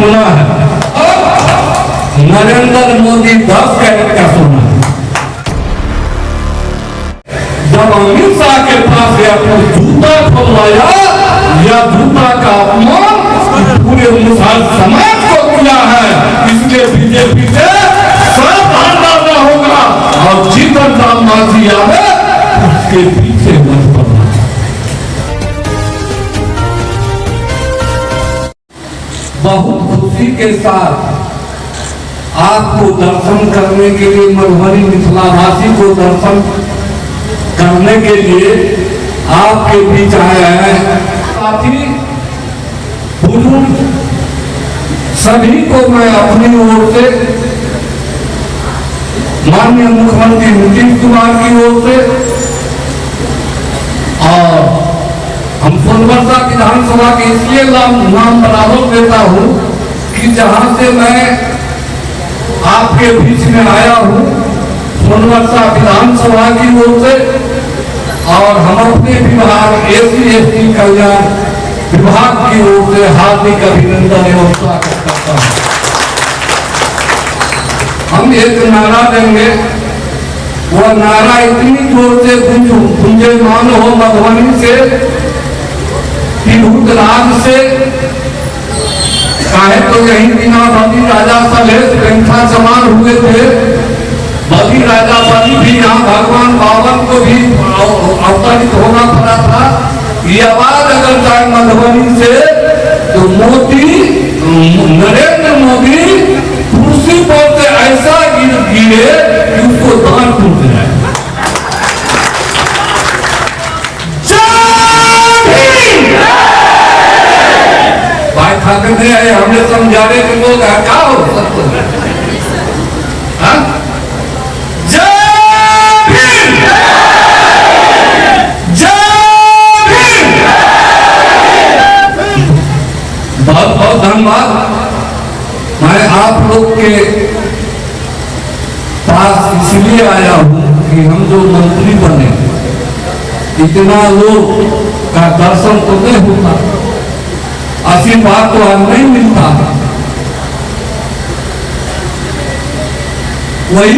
सोना है और नरेंद्र मोदी 10 कैरेट का सोना है। जब अमित शाह के पास गया तो जूता खोलवाया या जूता का अपमान पूरे मुसलमान समाज को किया है। इसलिए बीजेपी से सावधान रहना होगा और जीतन राम मांझी यादव उसके पीछे मत पड़ना। बहुत खुशी के साथ आपको दर्शन करने के लिए मधुबनी मिथिलावासी को दर्शन करने के लिए आपके बीच आए हैं। साथी बुजुर्ग सभी को मैं अपनी ओर से माननीय मुख्यमंत्री नीतीश कुमार की ओर से और हम सोनवर्षा विधानसभा के इसलिए नाम बराबर देता हूं कि जहां से मैं आपके बीच में आया हूं सोनवर्षा विधानसभा की ओर से और हम अपने विभाग SC/ST कल्याण विभाग की ओर से हार्दिक अभिनंदन एवं स्वागत करता हूं। हम एक नारा देंगे, वह नारा इतनी जोर से गुंजयमान हो मधुबनी से राज से चाहे तो यही बिना बलि राजा सलेश पंखा समान हुए थे। बलि राजा बलि भी यहाँ भगवान बावन को भी अवतरित होना पड़ा था। ये आवाज अगर जाए मधुबनी से तो मोदी नरेंद्र मोदी कुर्सी पर से ऐसा गिरे कि उसको दान टूट जाए। हमने समझा रहे कि लोग क्या हो सकते बहुत बहुत धन्यवाद। मैं आप लोग के पास इसलिए आया हूं कि हम जो मंत्री बने इतना लोग का दर्शन तो नहीं होता, आशीर्वाद तो आज नहीं मिलता। वही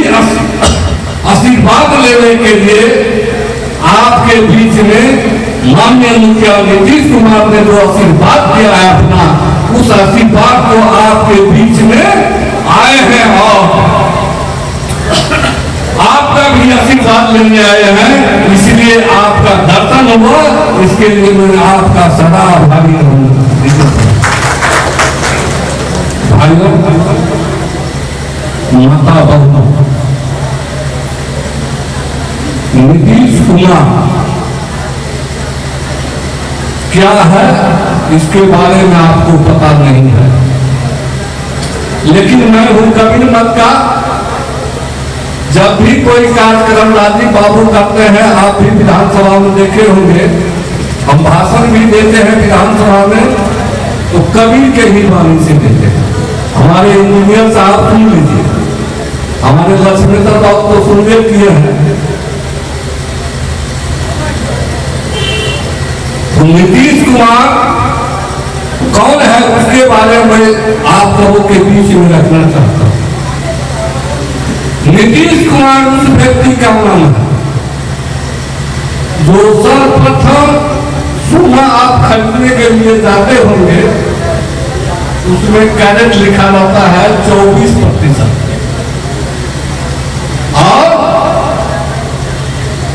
आशीर्वाद लेने के लिए आपके बीच में माननीय मुख्यमंत्री नीतीश कुमार ने जो आशीर्वाद दिया है अपना, उस आशीर्वाद को आपके बीच में आए हैं और आपका भी आशीर्वाद लेने आए हैं। इसलिए आपका दर्शन हुआ, इसके लिए मैं आपका सदा आभारी रहूंगा। भाइयों माता बहनों, नीतीश कुमार क्या है इसके बारे में आपको पता नहीं है, लेकिन मैं हूं कबीर मत का। जब भी कोई कार्यक्रम राजीव बाबू करते हैं, आप भी विधानसभा में देखे होंगे, हम भाषण भी देते हैं विधानसभा में तो कबीर के ही वाणी से देते हैं। हमारे इंजीनियर साहब सुन लीजिए, हमारे लक्ष्मेश्वर बाबू तो सुनवे किए हैं। तो नीतीश कुमार कौन है उसके बारे में आप लोगों के बीच में रखना चाहता हूं। नीतीश कुमार उस व्यक्ति का नाम है जो सर्वप्रथम सोना आप खरीदने के लिए जाते होंगे, उसमें कैरेट लिखा रहता है 24% और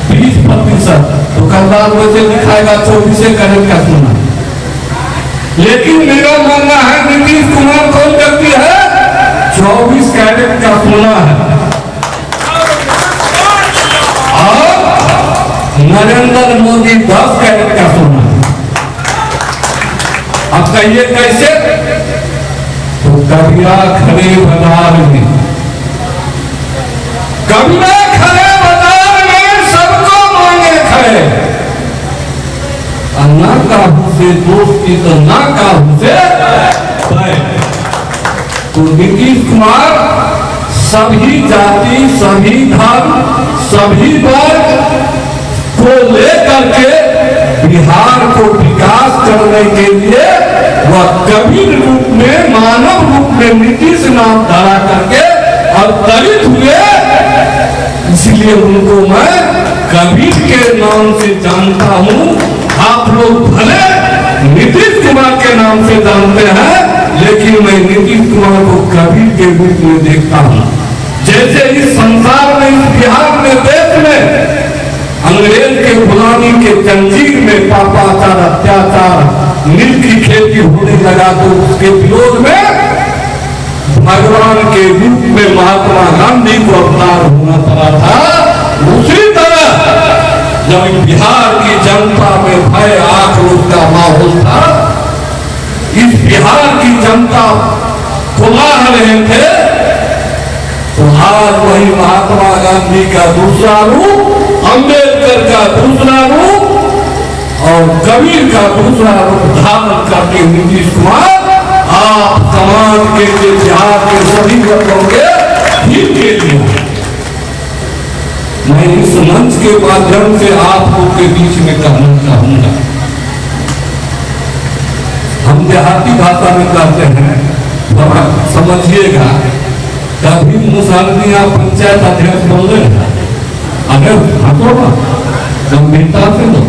20%। दुकानदार वैसे लिखाएगा 24 कैरेट का सोना। लेकिन मेरा मानना है नीतीश कुमार कौन व्यक्ति है, 24 कैरेट का सोना है और नरेंद्र मोदी 10 कैरेट का सोना है। अब कहिए कैसे? तो कबीरा खड़े बाजार में, कबीरा खड़े बाजार में सबको मांगे खड़े, ना काहू से दोस्ती तो ना काहू से। तो नीतीश कुमार सभी जाति, सभी धर्म, सभी वर्ग को लेकर के बिहार को विकास करने के लिए वह कबीर रूप में, मानव रूप में नीतीश नाम धारा करके और दलित हुए। इसलिए उनको मैं कबीर के नाम से जानता हूँ। आप लोग भले नीतीश कुमार के नाम से जानते हैं, लेकिन मैं नीतीश कुमार को कबीर के रूप में देखता हूँ। जैसे इस संसार में, इस बिहार में, देश में अंग्रेज के गुलामी के जंजीर में पापाचार, अत्याचार, नील की खेती होने लगा तो उसके विरोध में भगवान के रूप में महात्मा गांधी को अवतार होना पड़ा था। उसी तरह जब बिहार की जनता में भय, आक्रोश का माहौल था, इस बिहार की जनता कुमार रहे थे, तो आज वही महात्मा गांधी का दूसरा रूप, अंबेडकर का दूसरा रूप और कबीर का दूसरा रूप धारण करके नीतीश कुमार आप समाज के बिहार के सभी वर्गों के हित के लिए, मैं इस मंच के माध्यम से आप लोग के बीच में कहना चाहूंगा। हम देहाती भाषा में कहते हैं, समझिएगा, कभी मुसलमिया पंचायत अध्यक्ष बोल रहे हैं, अगर हटोगा गंभीरता से लो।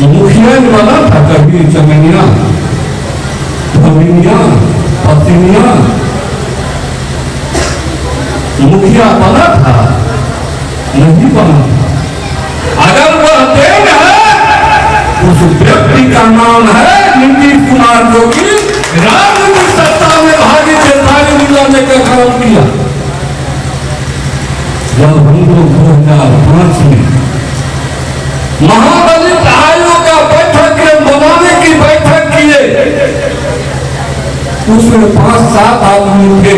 मुखिया बना था कभी जमीनिया, भविनिया, पतिनिया, मुखिया बना था, नहीं बना था। अगर वह देन है, उस व्यक्ति का नाम है नीतीश कुमार, जो कि राजनीतिक सत्ता में भागी चेतावनी दिलाने का काम किया। जब हम लोग 2005 में महादलित आयोग का बैठक बनाने की बैठक किए, उसमें 5-7 आदमी थे।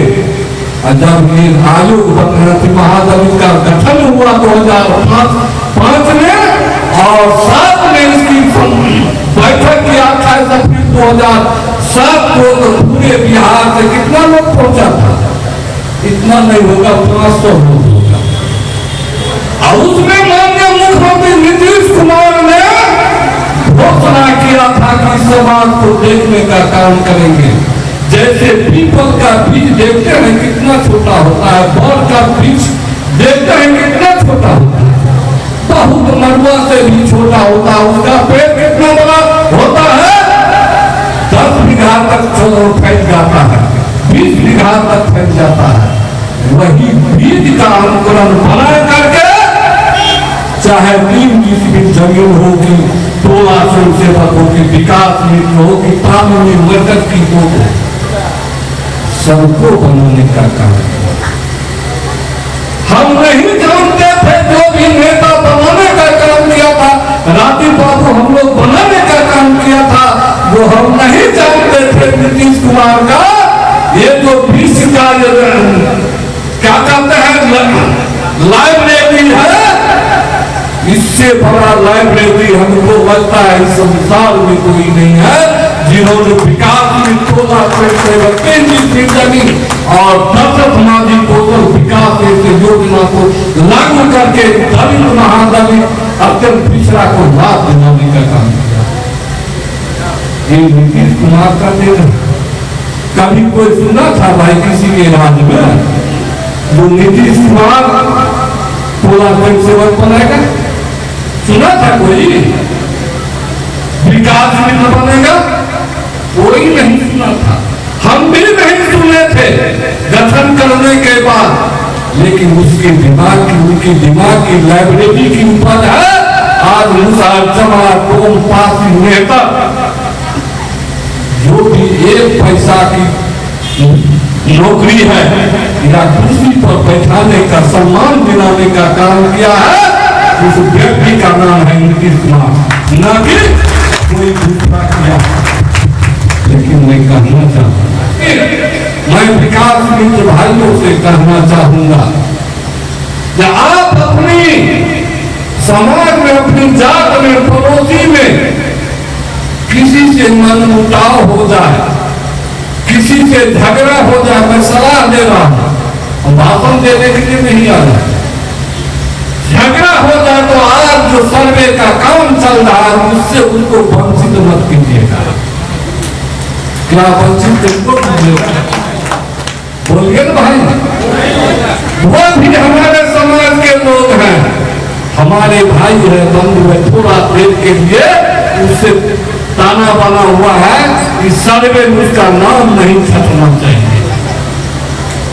जब ये आयोग बन रहे थे, महादलित का गठन हुआ 2005 में और 7 में इसकी बैठक किया था। 2007 को तो पूरे बिहार से कितना लोग पहुंचा था, इतना नहीं होगा, 500 लोग होगा। और उसमें माननीय मुख्यमंत्री नीतीश कुमार ने घोषणा किया था कि समाज को देखने का काम करेंगे। जैसे पीपल का बीज देखते हैं कितना छोटा होता है, बड़ का बीज देखते हैं कितना छोटा होता है, बहुत मरुआ से भी छोटा होता है। उसका पेड़ कितना बड़ा होता है, 10 बीघा तक फैल जाता है, 20 बीघा तक फैल जाता है। वही बीज का अंकुरण बना करके, चाहे 3 डिसमिल जमीन होगी, 16 स्वयंसेवक होगी, विकास मित्र होगी, कानूनी मदद की हो, सबको बनाने का काम किया। हम नहीं जानते थे, जो भी नेता बनाने का काम किया था, राती बाबू हम लोग बनाने का काम किया था, वो हम नहीं जानते थे नीतीश कुमार का ये जो विश्व का क्या कहते हैं लाइब्रेरी है, इससे बड़ा लाइब्रेरी हमको लगता है इस संसार में कोई नहीं है, जिन्होंने विकास में 16 जमीन और 10 समाजी कौशल विकास योजना को लागू करके दलित, महादलित, अत्यंत पिछड़ा को लाभ दिलाने का काम किया। ये नीतीश कुमार का देन। कभी कोई सुना था भाई किसी के राज्य में जो नीतीश कुमार 16 स्वयंसेवक बनाएगा? सुना था कोई? विकास मित्र बनेगा? कोई नहीं सुना था, हम भी नहीं सुने थे गठन करने के बाद। लेकिन उसके दिमाग की, उनकी दिमाग की लाइब्रेरी की उपज है। आज मुसार जमा टोम पासी नेता जो भी 1 पैसा की नौकरी है या कुर्सी पर बैठाने का, सम्मान दिलाने का काम किया है, उस व्यक्ति का नाम है नीतीश कुमार, न कि कोई दूसरा किया। लेकिन मैं कहना चाहूंगा, मैं विकास मित्र भाइयों से कहना चाहूंगा कि आप अपनी समाज में, अपनी जात में, पड़ोसी में किसी से मनमुटाव हो जाए, किसी से झगड़ा हो जाए, मैं सलाह दे रहा हूं, और भाषण देने के लिए नहीं आ रहा। झगड़ा हो जाए तो आज जो सर्वे का काम चल रहा है उससे उनको वंचित मत कीजिएगा। क्या वंचित तुमको बोलिए ना भाई, वो भी हमारे समाज के लोग हैं, हमारे भाई है, बंधु है। थोड़ा देर के लिए उससे ताना बना हुआ है कि सर्वे उसका नाम नहीं छपना चाहिए,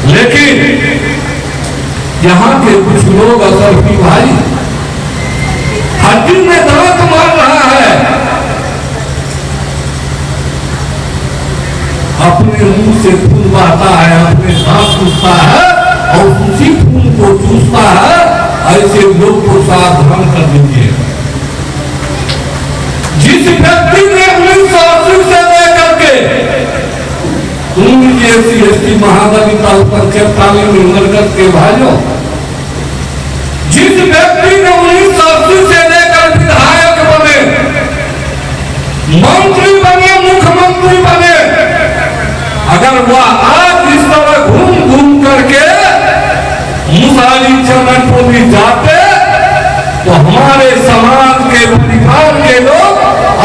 लेकिन यहाँ के कुछ लोग असर की भाई हड्डी में दांत मार रहा है, अपने मुंह से खून बहता है, अपने दांत चूसता है और उसी खून को चूसता है। ऐसे लोग को सावधान कर दीजिए। जिस व्यक्ति ने 1980 से लेकर के SC/ST महादलित अल्पसंख्यक तालीम मरकज के भाइयों, जिस व्यक्ति ने 1980 से लेकर विधायक बने, मंत्री बने, मुख्यमंत्री बने, अगर वह आज इस तरह घूम घूम करके मुसारी चरणपुरी जाते तो हमारे समाज के परिवार के लोग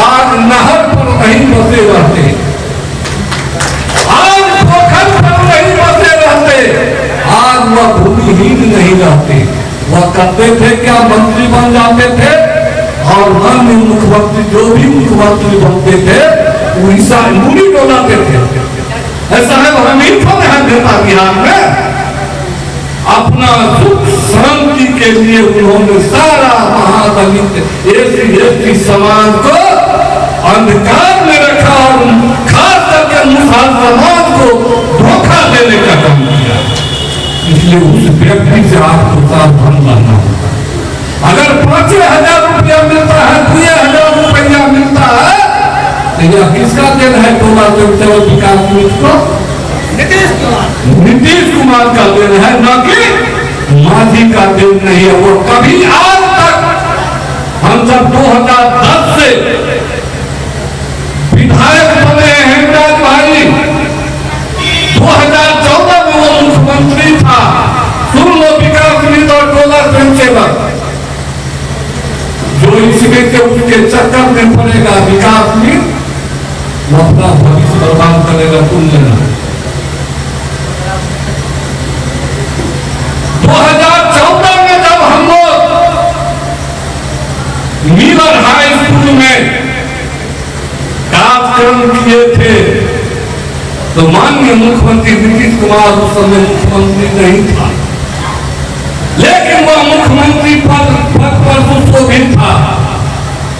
आज नहर पर नहीं बसे रहते, आज पोखर पर नहीं बसे रहते, आज वह भूमिहीन नहीं रहते। वह करते थे क्या, मंत्री बन जाते थे और अन्य मुख्यमंत्री जो भी मुख्यमंत्री बनते थे वो ईसा मूड़ी डोलाते थे। ऐसा है हमीर को नेता बिहार में अपना सुख शांति के लिए उन्होंने सारा महादलित SC/ST समाज को अंधकार में रखा और खास करके मुसलमान समाज को धोखा देने का काम किया। इसलिए उस व्यक्ति से आपको सावधान रहना होगा। अगर 5,000 रुपया मिलता है, 2,000 रुपया मिलता है, तो यह किसका देन है? टोला जनसेवक विकास मित्र को नीतीश कुमार का देन है, न कि मांझी का देन नहीं है। वो कभी आज तक हम जब 2010 से विधायक बने हैं राज भाई, 2014 में वो मुख्यमंत्री था, सुन लो, विकास मित्र और टोला जनसेवक जो इसमें से उसके चक्कर में पड़ेगा विकास मित्र, वो अपना भविष्य बर्बाद करेगा। सुन लेना, 2014 में जब हम लोग मिलर हाई स्कूल में कार्यक्रम किए थे तो माननीय मुख्यमंत्री नीतीश कुमार उस समय मुख्यमंत्री नहीं था, लेकिन वह मुख्यमंत्री पद पर सुशोभित था।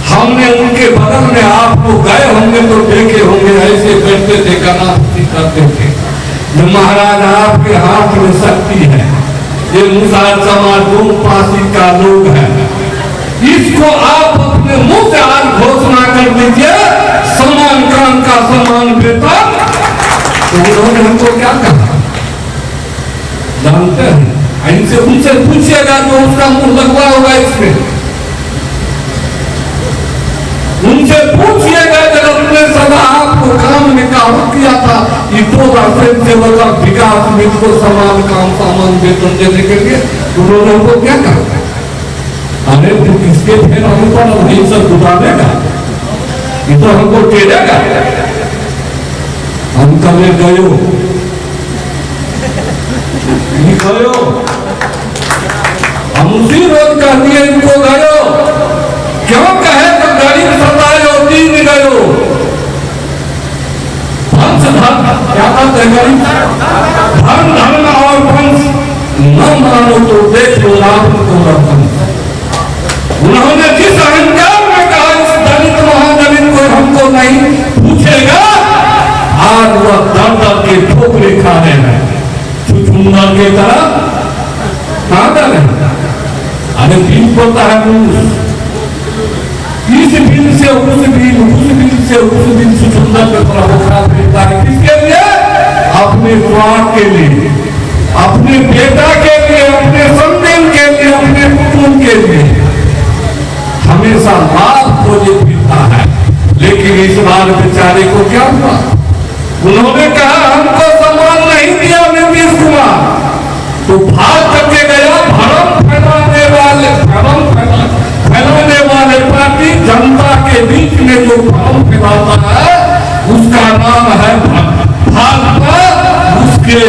हमने उनके बगल में आपको गए होंगे तो देखे होंगे, ऐसे बैठते थे, कनापुटी करते थे। जो महाराज आपके हाथ में शक्ति है, ये मुसार समाज दो पासी का लोग है, इसको आप अपने मुंह से आज घोषणा कर दीजिए, समान काम का समान वेतन। तो उन्होंने हमको क्या कहा जानते हैं? इनसे उनसे पूछिएगा तो उसका मुंह लगवा होगा इसमें, उनसे पूछिएगा जब अपने सदा आपको काम में काम किया था कि 2% सेवक का विकास मित्र को समान काम समान वेतन देने के लिए, उन्होंने हमको क्या कहा? अरे तो किसके फिर हम पर वही सब उठानेगा, ये तो हमको टेढ़ेगा। हम कभी गयो हम उसी रोज कह दिए इनको गयो, क्यों कहे तो गरीब सतायो दीन गयो, वंश धर्म क्या कहते हैं, गरीब धर्म धर्म और वंश न मानो तो देख लो रावण को वंश। उन्होंने जिस अहंकार में कहा इस दलित महादलित को हमको नहीं पूछेगा, आज वह दर दर के ठोकरे खा रहे हैं, चुचुंदर के तरह कहा जा रहे हैं। अरे बिल बोलता है इस बिल से उस बिल, उस बिल से उस बिल, चुचुंदर के तरह मिलता है। किसके लिए? अपने स्वार्थ के लिए, अपने बेटा के लिए, अपने संतान के लिए, अपने कुटुंब के लिए हमेशा लाभ खोजे फिरता है। लेकिन इस बार बेचारे को क्या हुआ? उन्होंने कहा हमको सम्मान नहीं दिया नीतीश कुमार, तो भाग करके गया भ्रम फैलाने वाले पार्टी जनता के बीच में जो भ्रम फैलाता है उसका नाम है भाजपा, उसके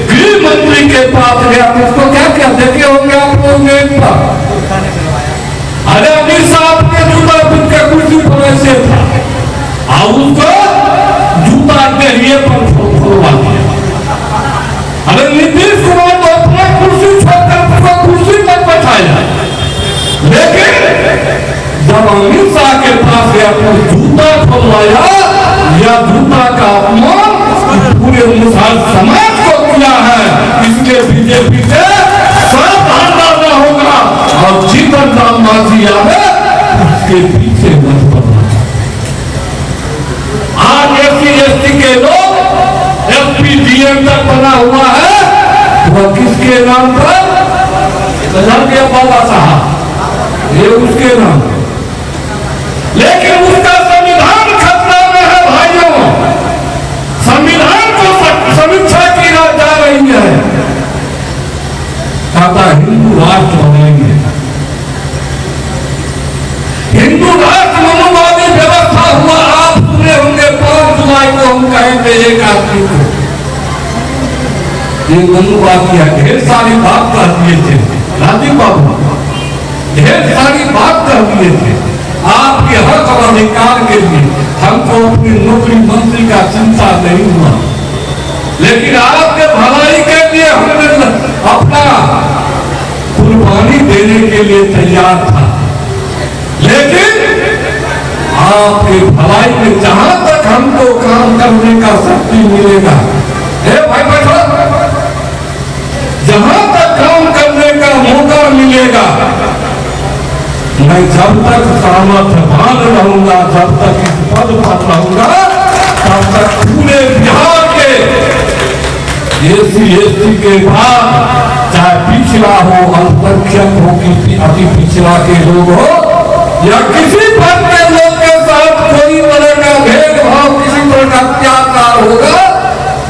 गृह मंत्री के पास गया, उसको क्या क्या देखे होंगे आप लोग नेट पर। अरे अमित शाह के जूता पहन के कुर्सी पर ऐसे था और उसको जूता के लिए पर फोड़वा दिया। अरे नीतीश कुमार तो अपना कुर्सी छोड़कर उसको कुर्सी पर बैठाया, लेकिन जब अमित शाह के पास गया तो जूता खोलवाया या जूता का अपमान पूरे मुसलमान समाज को किया है। इसलिए बीजेपी से सब हटाना होगा और जीवन राम मांझी आवे उसके पीछे मत पड़ना। आज SC/ST के लोग SP DM तक बना हुआ है, वह किसके नाम पर? बाबा साहब, ये उसके नाम। लेकिन उसका संविधान खतरा में है भाइयों। संविधान को समीक्षा की जा रही है, कहता हिंदू राष्ट्र बनेंगे। हिंदू राष्ट्र मनुवादी व्यवस्था हुआ, आप सुने होंगे 5 जुलाई को हम कहेंगे 1 आदमी को ये मनुवादी है। ढेर सारी बात कर दिए थे राजीव बाबू, ढेर सारी बात कर दिए थे आपके हक और अधिकार के लिए। हमको अपनी नौकरी मंत्री का चिंता नहीं हुआ, लेकिन आपके भलाई के लिए हमने अपना कुर्बानी देने के लिए तैयार था। लेकिन आपके भलाई में जहां तक हमको काम करने का शक्ति मिलेगा, भाई बैठो, जहां तक काम करने का मौका मिलेगा, मैं जब तक सामर्थ्यवान रहूंगा, जब तक इस पद पर रहूंगा, तब तक पूरे बिहार के SC/ST के बाद, चाहे पिछड़ा हो, अल्पसंख्यक हो कि अति पिछड़ा के लोग हो या किसी पद के लोग के साथ कोई तरह का भेदभाव, किसी तरह का अत्याचार होगा,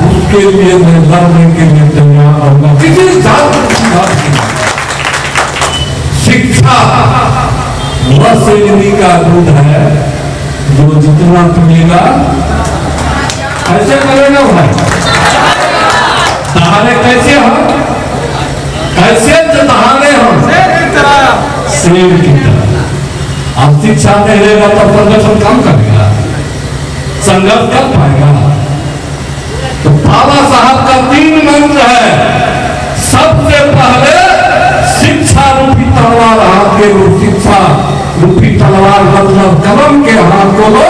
उसके लिए मैं लड़ने के लिए तैयार रहूंगा। किसी जात की बात नहीं। शिक्षा वह सेजनी का दूध है जो जितना पिएगा ऐसे करेगा भाई। दहाड़े कैसे हम, कैसे दहाड़े हम शेर की तरह। अब शिक्षा नहीं रहेगा तो प्रदर्शन कम करेगा, संघर्ष कर पाएगा। तो बाबा साहब का 3 मंत्र है। सबसे पहले शिक्षा रूपी तलवार हाथ के लो, शिक्षा रूपी तलवार मतलब कलम के हाथ को लो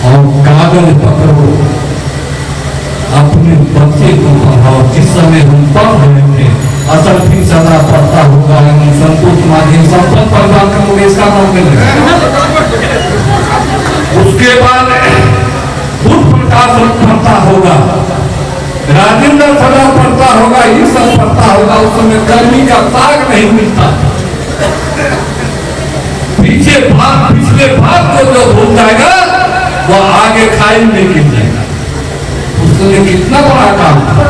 और कागज पकड़ो, अपने बच्चे को पढ़ाओ। जिस समय हम पढ़ रहे थे, असल भी सदा पढ़ता होगा, संतोष माध्यम संपत परिवार कांग्रेस का नाम उसके बाद बुद्ध प्रकाश पढ़ता होगा, राजेंद्र सदा पढ़ता होगा, ये सब पढ़ता होगा। उस समय गर्मी का ताग नहीं मिलता। पिछले भाग को जो भूल जाएगा वह आगे खाई में गिर जाएगा। उसने कितना बड़ा काम था।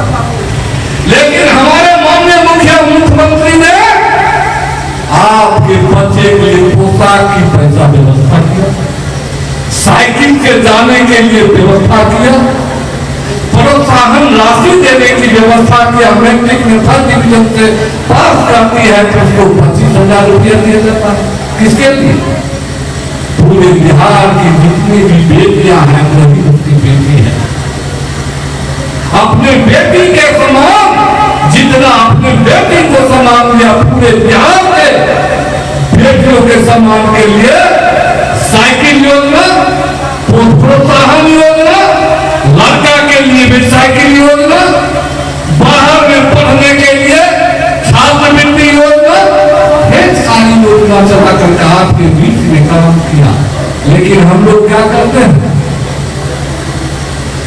लेकिन हमारे माननीय मुख्यमंत्री ने आपके बच्चे के लिए पोशाक की पैसा व्यवस्था किया, साइकिल के जाने के लिए व्यवस्था किया, प्रोत्साहन राशि देने की व्यवस्था किया। मैट्रिक में 3rd डिवीजन से पास करती है तो उसको 25,000 रुपया दिया जाता है। किसके लिए? पूरे बिहार की जितनी भी बेटियां हैं वही उसकी बेटी है। अपने बेटी के समान जितना अपने बेटी को सम्मान दिया, पूरे बिहार के बेटियों के सम्मान के लिए साइकिल योजना, प्रोत्साहन योजना, लड़का के लिए भी साइकिल योजना, बाहर में पढ़ने के लिए छात्रवृत्ति योजना, ढेर सारी योजना चला करके आपके बीच में काम किया। लेकिन हम लोग क्या करते हैं?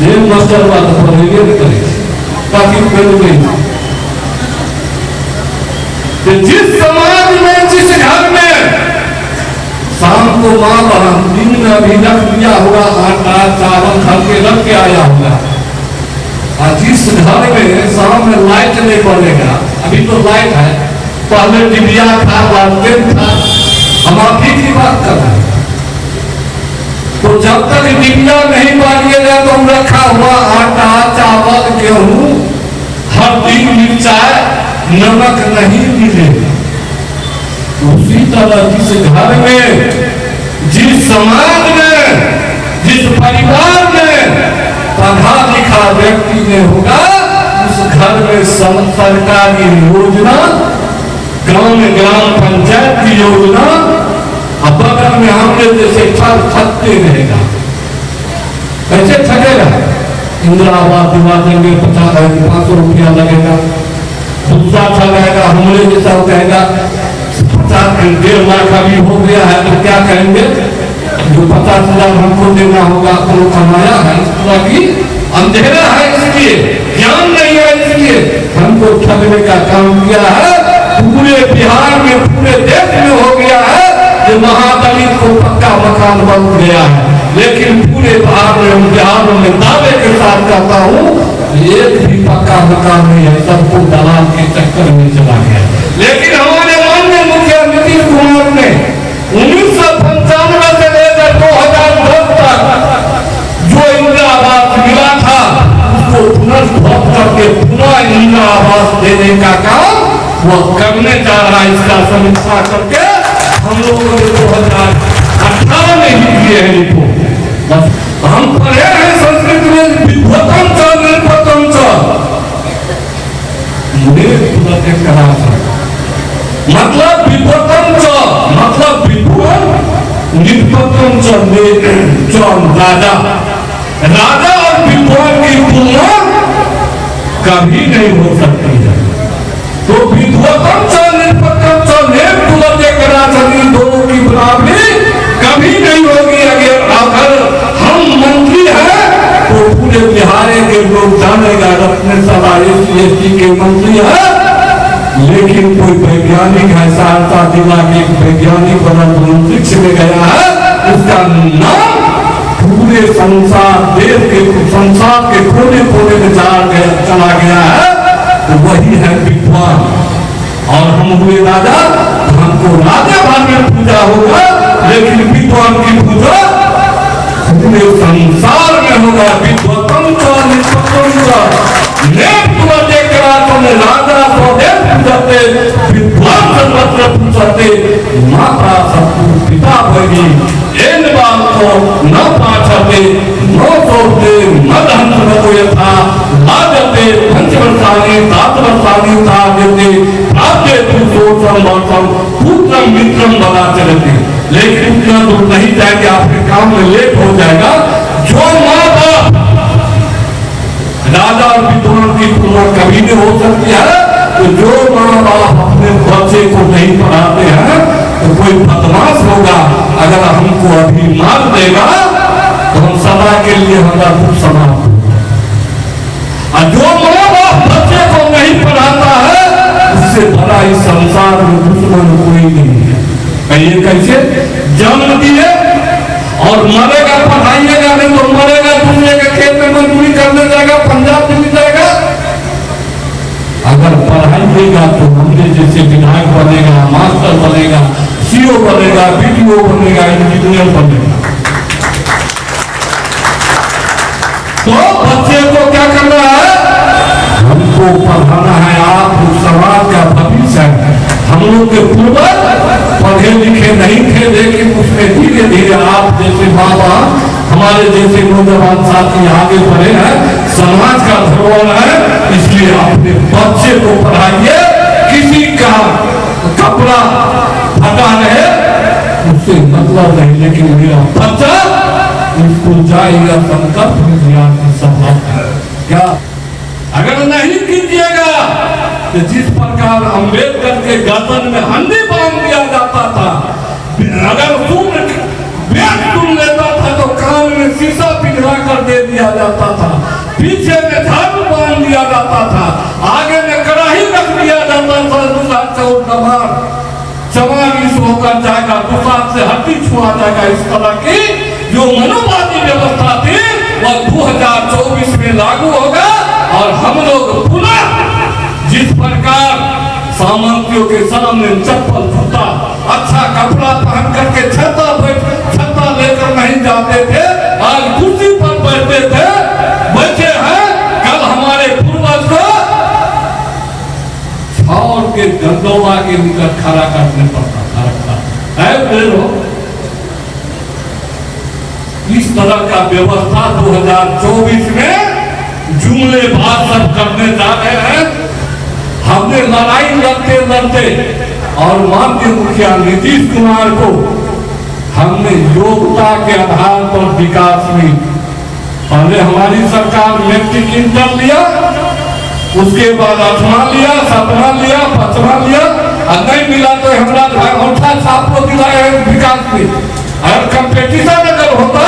ये मास्टर बात पढ़ेंगे नहीं करेंगे ताकि जिस समाज में, जिस घर में शाम को माँ बहन दिन में अभी रख लिया हुआ आटा चावल घर के रख के आया होगा, और जिस घर में शाम में लाइट नहीं पड़ेगा, अभी तो लाइट है, पहले डिबिया था, लालटेन था, हम अभी की बात कर रहे हैं। तो जब तक डिबिया नहीं बांधिएगा तो रखा हुआ आटा चावल गेहूं हल्दी मिर्चाई नमक नहीं मिलेगा। उसी तरह जिस घर में, जिस समाज में, जिस परिवार में पढ़ा लिखा व्यक्ति में होगा, उस घर में सरकारी योजना, गांव में ग्राम पंचायत की योजना, अब बगल में हमने जैसे ठगते रहेगा। कैसे ठगेगा? इंदिरा आवास दिवा देंगे, 500 रुपया लगेगा। दूसरा ठगेगा, हमले जैसा कहेगा 50-1.5 लाख अभी हो गया है तो क्या कहेंगे, जो 50,000 हमको देना होगा तो कमाया है, इस तरह की अंधेरा है, इसलिए ज्ञान नहीं है, इसलिए हमको ठगने का काम किया है। पूरे बिहार में, पूरे देश में हो गया है कि महादलित को पक्का मकान बन गया है, लेकिन पूरे बिहार में दावे के साथ कहता हूँ एक भी पक्का मकान नहीं है, सबको दलाल के चक्कर में चला गया। लेकिन हमारे माननीय मुख्यमंत्री नीतीश कुमार ने 1995 से लेकर 2010 तक जो इंदिरा आवास मिला था उसको पुनर्भव करके पुनः इंदिरा आवास देने का काम वो करने जा रहा है। इसका समीक्षा करके हम लोगों ने 2018 में ही किए हैं रिपोर्ट। बस हम पढ़े हैं संस्कृत में विद्वतम च निर्पतम च, मतलब विद्वतम च मतलब विद्वान, निर्पतम च राजा। राजा और विद्वान की तुलना कभी नहीं हो सकती है। तो विद्वतम च निर्पतम च दोनों की बराबरी कभी नहीं होगी। अगर हम मंत्री हैं तो पूरे बिहार के लोग जानेगा रत्न सभा SC के मंत्री है, लेकिन कोई वैज्ञानिक है, सहरसा जिला के वैज्ञानिक अंतरिक्ष में गया है, उसका नाम पूरे संसार, देश के संसार के कोने कोने में चला गया है, तो वही है विद्वान। और हम हुए राजा, हमको राजा भाग में पूजा होगा, लेकिन विद्वान की पूजा पूरे संसार में होगा। विद्वतम च निष्पतम च राजा स्वदेश पूजते, विद्वान सर्वत्र पूजते, माता सत्पुर पिता भगी एन बाल को न पाछते न सोते न धन को यथा लाजते पंचवर्षाणी 7 वर्षाणी ताजते प्राप्ते पुरुषोत्तम वर्षम पुत्रम मित्रम बला चलते। लेकिन इतना दूर नहीं जाएंगे, आपके काम में लेट हो जाएगा। जो माँ बाप राजा और विद्वान की तुलना कभी नहीं हो सकती है, तो जो माँ बाप अपने बच्चे को नहीं पढ़ाते हैं तो कोई बदमाश होगा, अगर हमको अभी मार देगा तो हम सदा के लिए हमारा दुख समाप्त होगा। और जो माँ बाप बच्चे को नहीं पढ़ाता है उससे बड़ा इस संसार में दुश्मन कोई नहीं है। कहिए कैसे? जन्म दिए और मरेगा, पढ़ाइएगा नहीं तो मरेगा, दूसरे के खेत में मजदूरी करने जाएगा, पंजाब दिल्ली जाएगा। अगर पढ़ाइएगा तो हमने जैसे विधायक बनेगा, मास्टर बनेगा, CO बनेगा, BDO बनेगा, इंजीनियर बनेगा। तो बच्चे को क्या करना है? हमको पढ़ाना है। आप समाज का भविष्य है। हम लोग के पूर्वज पढ़े लिखे नहीं थे, लेकिन उसमें धीरे धीरे आप जैसे बाबा, हमारे जैसे नौजवान साथी आगे बढ़े हैं। समाज का धरोहर है, इसलिए अपने बच्चे को पढ़ाइए। किसी का कपड़ा फटा रहे उससे मतलब नहीं, लेकिन मेरा बच्चा स्कूल जाएगा, संकल्प दिया क्या? अगर नहीं कीजिएगा तो जिस प्रकार अंबेडकर के गर्दन में हंडी बांध दिया जाता था, अगर सुन लेता था तो कान में शीशा पिघला कर दे दिया जाता था, पीछे में झाड़ू बांध दिया जाता था, आगे में कड़ाही रख दिया जाता था, दूसरा चौर दबार चवालीस होकर जाएगा, दूसरा से हड्डी छुआ जाएगा। इस तरह की जो मनोवादी व्यवस्था थी वह 2024 में लागू होगा। और हम लोग पुनः जिस प्रकार सामंतियों के सामने चप्पल जूता अच्छा कपड़ा पहन करके छत्ता लेकर नहीं जाते थे, आज कुर्सी पर बैठते थे, बैठे हैं। कल हमारे पूर्वज को छावर के गंदौला के निकट खड़ा करने पड़ता था। इस तरह का व्यवस्था 2024 में जुमलेबाज सब करने जा रहे हैं। हमने लड़ाई लड़ते लड़ते और माननीय मुखिया नीतीश कुमार को हमने योग्यता के आधार पर विकास में, पहले हमारी सरकार मैट्रिक इंटर लिया, उसके बाद 8वां लिया, 7वां लिया, 5वां लिया, और नहीं मिला तो हमारा अंगूठा छाप को दिलाया विकास में। अगर कंपटीशन अगर होता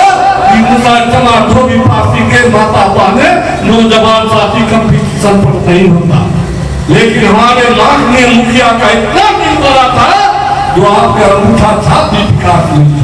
चला धोबी पार्टी के माता ने नौजवान साथी कंपटीशन पर नहीं होता, लेकिन हमारे माननीय मुखिया का इतना दिल बड़ा था जो आपके अंगूठा छाप भी विकास नहीं